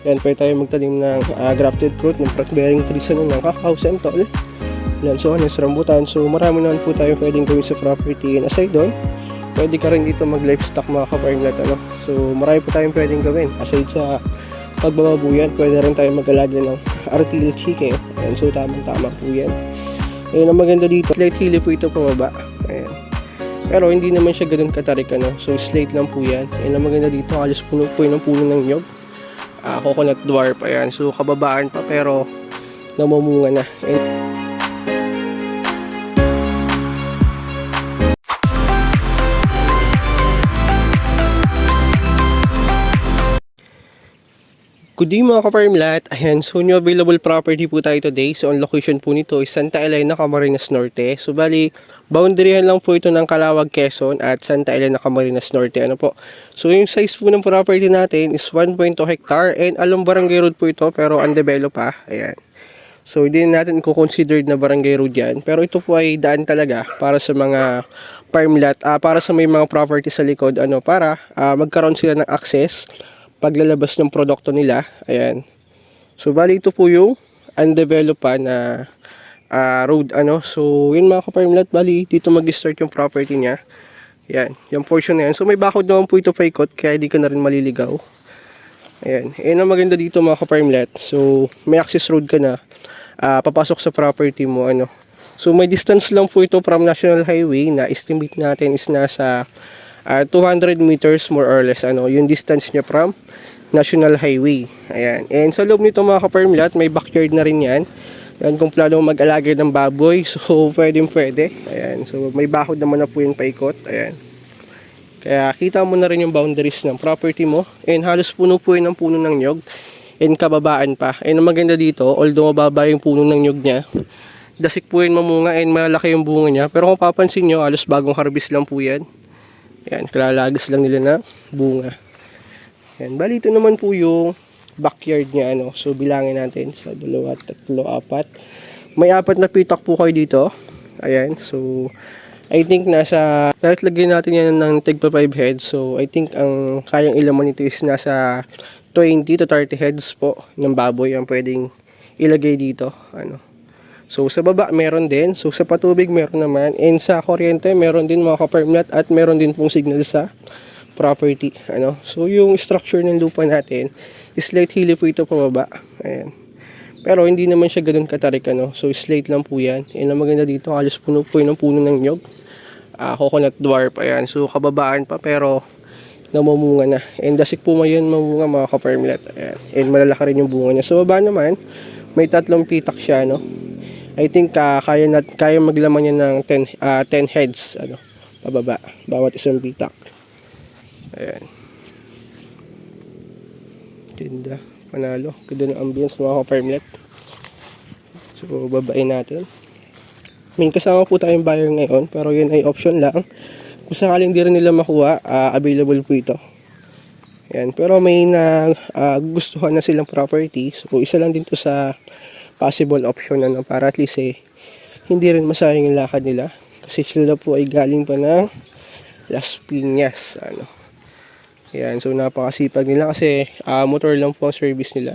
Yan, pwede tayo magtanim ng grafted fruit, ng fruit bearing trees ng kakao, sentol, lansones, rambutan. So marami naman po tayo pwedeng gawin sa property. And aside doon, pwede ka rin dito mag livestock mga ka-farmlet, ano. So marami po tayong pwedeng gawin. Aside sa pagbababuyan, pwede rin tayo mag-alaga ng RTL chicken. Ayan, so tamang-tama po yan. Ayan, ang maganda dito, slate hilly po ito pababa. Ayan. Pero hindi naman siya ganun katarik, ano. So slate lang po yan. Ayan, ang maganda dito, halos puno po yun ng puno ng nyog. Coconut dwarf, ayan. So kababaan pa pero namumunga na. Ayan. Good day mga ka-farmlat. Ayan, so new available property po tayo today. So ang location po nito is Santa Elena, Camarines Norte. So bali, boundaryan lang po ito ng Calawag, Quezon at Santa Elena, Camarines Norte. Ano po? So yung size po ng property natin is 1.2 hectare and along barangay road po ito pero undeveloped pa. Ayan. So hindi natin considered na barangay road yan. Pero ito po ay daan talaga para sa mga farmlat, para sa may mga property sa likod, ano, para magkaroon sila ng access paglalabas ng produkto nila. Ayan. So bali ito po yung undeveloped pa na road, ano. So yun mga ka-farmlat, bali dito mag-start yung property niya. Ayan, yung portion na yan. So may bakod naman po ito paikot kaya di ka na rin maliligaw. Ayan. Ayan ang maganda dito mga ka-farmlat. So may access road ka na papasok sa property mo, ano. So may distance lang po ito from National Highway na estimate natin is nasa 200 meters more or less, ano, yung distance niya from National Highway. Ayan. And sa loob nito mga ka-farmlat, may backyard na rin yan. Yan, kung plano mag-alaga ng baboy, so pwede. Ayan. So may bakod naman na po yung paikot. Ayan. Kaya kita mo na rin yung boundaries ng property mo. And halos puno po yun ng puno ng nyog. And kababaan pa. And ang maganda dito, although mababa yung puno ng nyog niya, dasik po yun mamunga and malaki yung bunga niya. Pero kung papansin nyo, halos bagong harvest lang po yan. Ayan, kalalagas lang nila na bunga. Ayan, bali ito naman po yung backyard niya, ano. So bilangin natin sa 2, 3, 4. May 4 na pitak po kayo dito. Ayan, so I think nasa, kahit lagyan natin yan ng tigpa 5 heads, so I think ang kayang ilaman nito is nasa 20 to 30 heads po ng baboy ang pwedeng ilagay dito, ano. So sa baba meron din, so sa patubig meron naman, and sa kuryente meron din mga ka-farmlat at meron din pong signal sa property, ano. So yung structure ng lupa natin is slate hilly po ito pababa. Ayan. Pero hindi naman siya ganoon katarik, ano. So slate lang po yan. And ang maganda dito, halos puno po yun ng puno ng nyog. Coconut dwarf, ayan. So kababaan pa pero namumunga na. And dasik po ngayon mamunga mga ka-farmlat. Ayan. And malalaki rin yung bunga niya. Sa baba naman, may 3 pitak siya, no. I think kaya maglaman niya ng 10 heads, ano, pababa, bawat isang pitak. Ayan. Ganda, panalo. Ganda ng ambience mga ka-farmlet. So babain natin. May kasama po tayong buyer ngayon, pero yun ay option lang. Kung sakaling di rin nila makuha, available po ito. Ayan. Pero may gustuhan na silang property. So isa lang din to sa possible option, ano, para at least hindi rin masayang yung lakad nila kasi sila po ay galing pa ng Las Piñas, ano. Ayan, so napakasipag nila kasi motor lang po ang service nila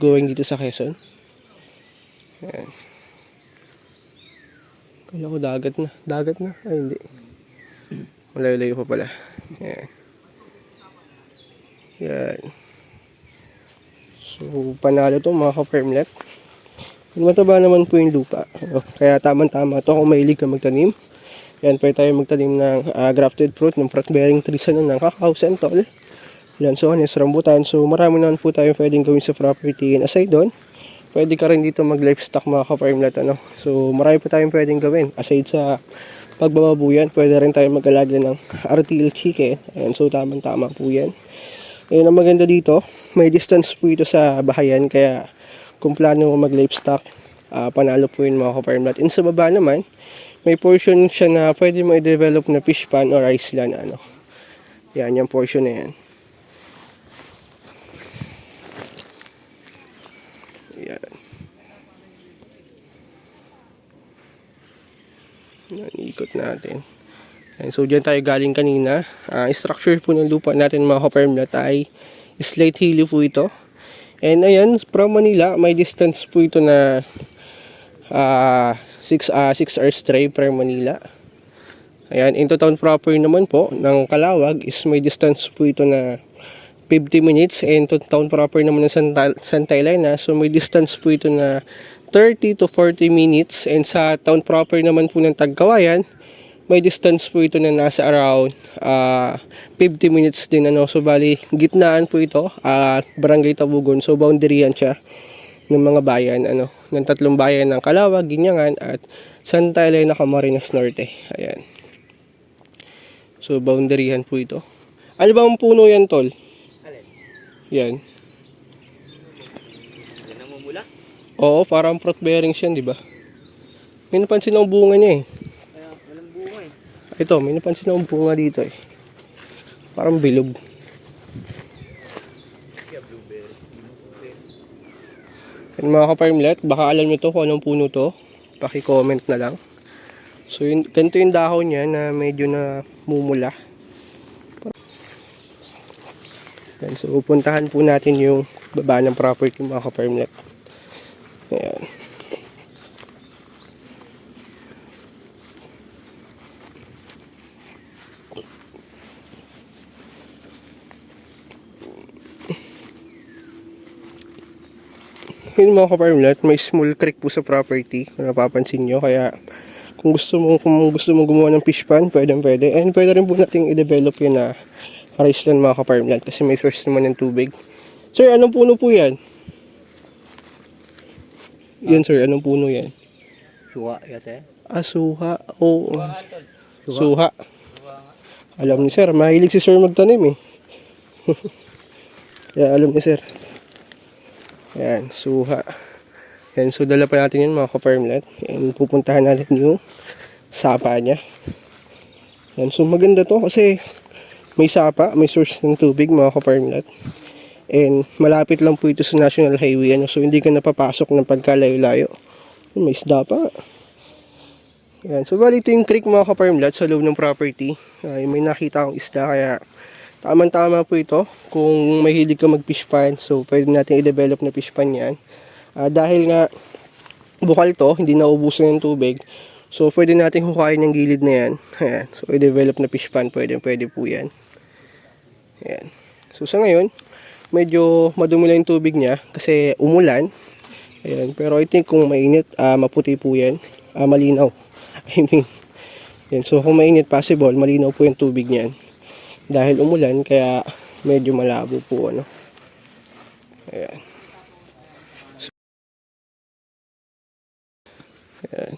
going dito sa Quezon. Ayan. Kala ko dagat na, ay hindi, malayo-layo pa pala. Ayan. Ayan. So panalo to mga ka-farmlet. Mataba naman po yung lupa, ano? Kaya tamang-tama ito kung mahilig ka magtanim. Yan, pwede tayo magtanim ng grafted fruit, ng fruit bearing trees, ano, ng kakao, sentol, lansones, rambutan. So marami naman po tayo pwedeng gawin sa property. And aside doon, pwede ka rin dito mag livestock mga ka-farmlat, ano. So marami pa tayong pwedeng gawin. Aside sa pagbababuyan, pwede rin tayo mag-alaga ng RTL chicken. Ayan, so tamang-tama po yan. Ayan, ang maganda dito, may distance po ito sa bahayan, kaya kung plano mo mag-livestock, panalo po yun mga ka-farmlat. And sa baba naman, may portion siya na pwede mo i-develop na fish pond or rice land, ano. Yan, yung portion na yan. Yan. Yan, ikot natin. Yan, so dyan tayo galing kanina. Structure po ng lupa natin mga ka-farmlat ay slate hilly po ito. And ayan, from Manila, may distance po ito na 6 hours drive from Manila. Ayan, into town proper naman po ng Calawag is may distance po ito na 50 minutes. And to town proper naman ng Santa Elena, so may distance po ito na 30 to 40 minutes. And sa town proper naman po ng Tagkawayan, may distance po ito na nasa around 50 minutes din, ano. So bali gitnaan po ito, Barangay Tabugon. So boundary yan siya ng mga bayan, ano, ng tatlong bayan ng Calawag, Ginyangan at Santa Elena, Camarines Norte. Ayan. So boundary yan po ito. Ano ba ang puno yan, tol? Alin? Yan. Yan ang mumula? Oo, parang fruit bearings yan, di ba? May napansin akong bunga niya eh. Kaya walang bunga eh. Ito, may napansin akong bunga dito eh. Parang bilog. Kaya blueberry. And mga ka-farmlet, baka alam nyo to kung anong puno to. Paki-comment na lang. So yun, ganito yung dahon niya na medyo na mumula. Yan, so pupuntahan po natin yung baba ng property, mga ka-farmlet. Ayan. Yun mga ka-farmlet, may small creek po sa property kung napapansin nyo. Kaya kung gusto mo gumawa ng fish pond, pwede. And pwede rin po natin i-develop yun na rice land, mga ka-farmlet, kasi may source naman ng tubig. Sir, anong puno po yan? Yan sir, anong puno yan? Suwa yata eh. Suha. Oo. Suha. Alam ni sir, mahilig si sir magtanim eh. Kaya alam ni sir. Ayan, suha. Ayan, so dala pa natin yun, mga ka-farmlet. And pupuntahan natin yung sapa niya. Ayan, so maganda to kasi may sapa, may source ng tubig, mga ka-farmlet. And malapit lang po ito sa National Highway, ano, so hindi ka napapasok ng pagkalayo-layo. May isda pa. Ayan, so bali ito yung creek, mga ka-farmlet, sa loob ng property. May nakita akong isda, kaya tamang-tama po ito kung mahilig ka mag-fish pond. So pwede natin i-develop na fish pond yan. Dahil nga bukal to, hindi naubusan ng tubig, so pwede natin hukayin yung gilid na yan. Ayan, so i-develop na fish pond, pwede po yan. Ayan. So sa ngayon, medyo madumi lang yung tubig niya kasi umulan. Ayan, pero I think kung mainit, maputi po yan. Malinaw. I mean, yan. So kung mainit, possible, malinaw po yung tubig niyan. Dahil umulan, kaya medyo malabo po, ano. Ayan. So, ayan.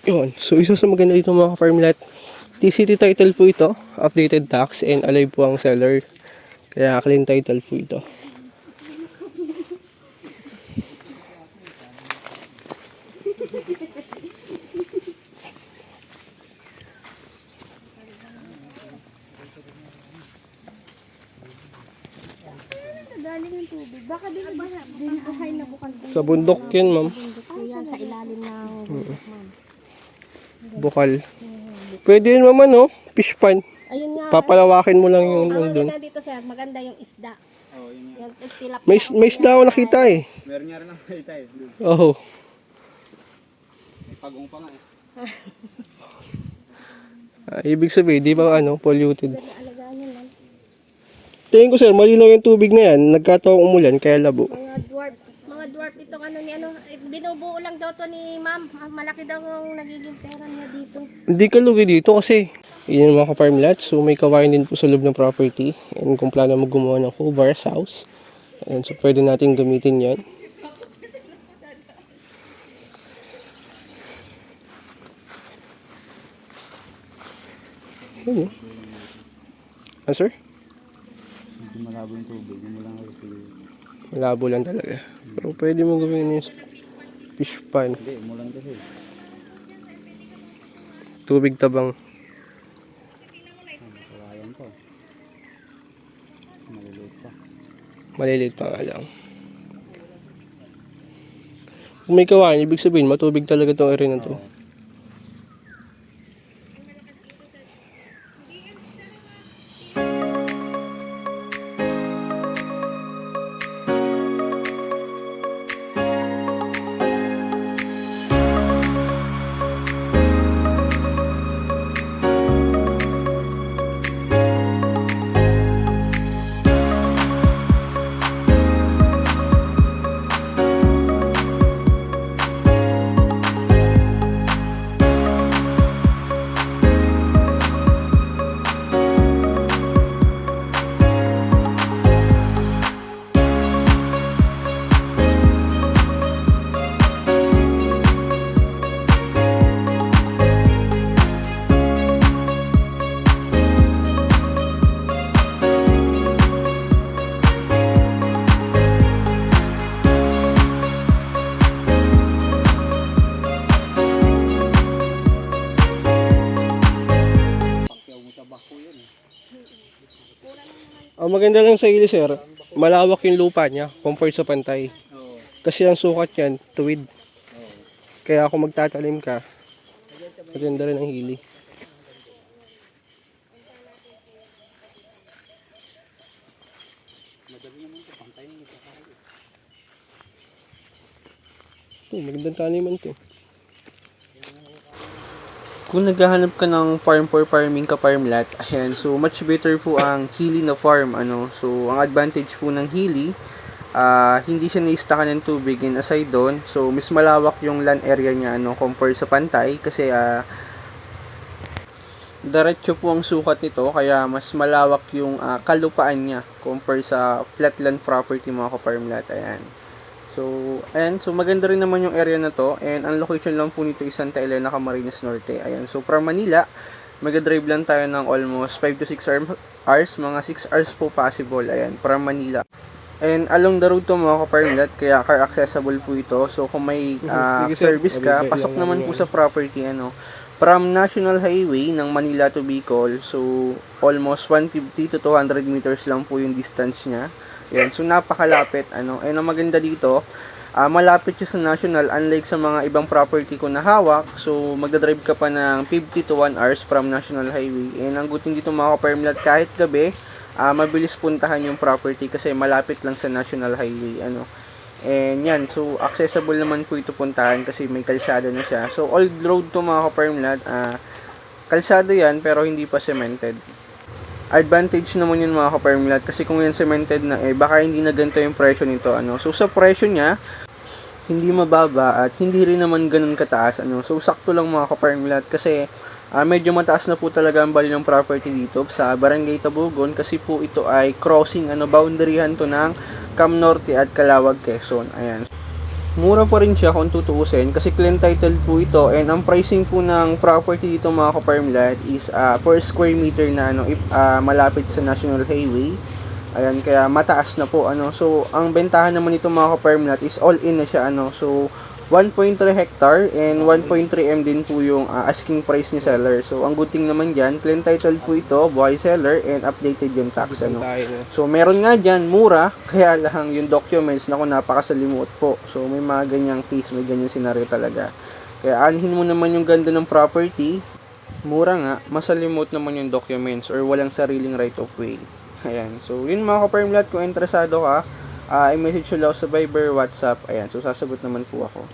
Yun. So isa sa maganda dito, mga farmlet, TCT title po ito, updated tax, and alive po ang seller. Kaya clean title po ito. Galing ng tubig. Baka din buhay na bukal. Sa bundok yun, ma'am. Yan, sa ilalim ng bundok, ma'am. Bukal. Pwede yun, ma'am, ano? Fish pond. Ayun nga. Papalawakin mo lang yung Ang nandun. maganda dito, sir, maganda yung isda. Yung tilapia. May isda ako nakita eh. Meron nga rin ang nakita eh. Oo. May pagong pa nga eh. Ibig sabihin, di ba ano, polluted. Alagaan yun, ma'am. Tingin ko sir, malinaw yung tubig na yan. Nagkataong umulan, kaya labo. Mga dwarf itong ano ni ano, binubuo lang daw to ni ma'am. Malaki daw ang nagiging pera niya dito. Hindi ka lugi dito kasi yun yung mga ka-farmlet. So may kawain din po sa loob ng property. And kung plano mo gumawa ng co-bars house, and so pwede natin gamitin yan. Yun, ah, sir? Hindi malabo yung tubig. Hindi mo lang kasi... Malabo lang talaga. Pero pwede mo gawin yung fish pond. Hindi, mo lang kasi. Tubig tabang. Kawayan ko. Maliliit pa. Maliliit pa nga lang. Kung may kawain, ibig sabihin matubig talaga itong area na to. Ang maganda lang sa hili, sir, malawak yung lupa niya compared sa pantay. Oo. Kasi ang sukat niyan, tuwid. Kaya kung magtatalim ka, maganda rin ang hili. Magandang taniman to. Kung naghahanap ka ng farm for farming ka farm lot, ayan, so much better po ang hili na farm, ano. So, ang advantage po ng hili, hindi siya naistakan ng tubig, and aside doon, so mas malawak yung land area niya, ano, compare sa pantay, kasi diretso po ang sukat nito, kaya mas malawak yung kalupaan niya compare sa flatland property mga ka-farm lot. Ayan. So, ayan. So, maganda rin naman yung area na to. And ang location lang po nito is Santa Elena, Camarines Norte. Ayan. So, from Manila, mag-drive lang tayo ng almost 5 to 6 hours. Mga 6 hours po possible. Ayan. From Manila. And along the road to mga ka-farm lot, kaya car accessible po ito. So, kung may service ka, pasok naman po sa property, ano. From National Highway ng Manila to Bicol, so almost 150 to 200 meters lang po yung distance niya. Yan, so napakalapit, ano. And ang maganda dito, malapit siya sa national, unlike sa mga ibang property ko na hawak. So magdadrive ka pa ng 50 to 1 hours from National Highway. And ang good thing dito mga ka-farm lot, kahit gabi, mabilis puntahan yung property kasi malapit lang sa National Highway, ano. And yan, so accessible naman po ito puntahan kasi may kalsada na siya. So old road to mga ka-farm lot, kalsada yan pero hindi pa cemented. Advantage naman yun mga ka-farm lot kasi kung yan cemented na, baka hindi na ganito yung presyo nito, ano. So sa presyo niya, hindi mababa at hindi rin naman ganun kataas, ano. So sakto lang mga ka-farm lot kasi medyo mataas na po talaga ang value ng property dito sa Barangay Tabugon kasi po ito ay crossing, ano, boundaryhan to ng Cam Norte at Calawag, Quezon. Ayan. Mura pa rin siya kung tutuusin kasi clean title po ito, and ang pricing po ng property dito mga ka-farm lot is per square meter na, ano, if malapit sa National Highway. Ayan, kaya mataas na po, ano. So ang bentahan naman nito mga ka-farm lot is all in na siya, ano. So 1.3 hectare and 1.3 M din po yung asking price ni seller. So ang good thing naman diyan, clean title po ito, buhay seller, and updated yung tax, ano. So meron nga diyan mura, kaya lang yung documents nako napakasalimot po. So may mga ganyang case, may ganyang scenario talaga. Kaya anhin mo naman yung ganda ng property, mura nga, masalimot naman yung documents or walang sariling right of way. Ayan. So yun mga ka-farm lot, kung interesado ka, i-message nyo lang sa Viber, WhatsApp. Ayan, so sasagot naman po ako.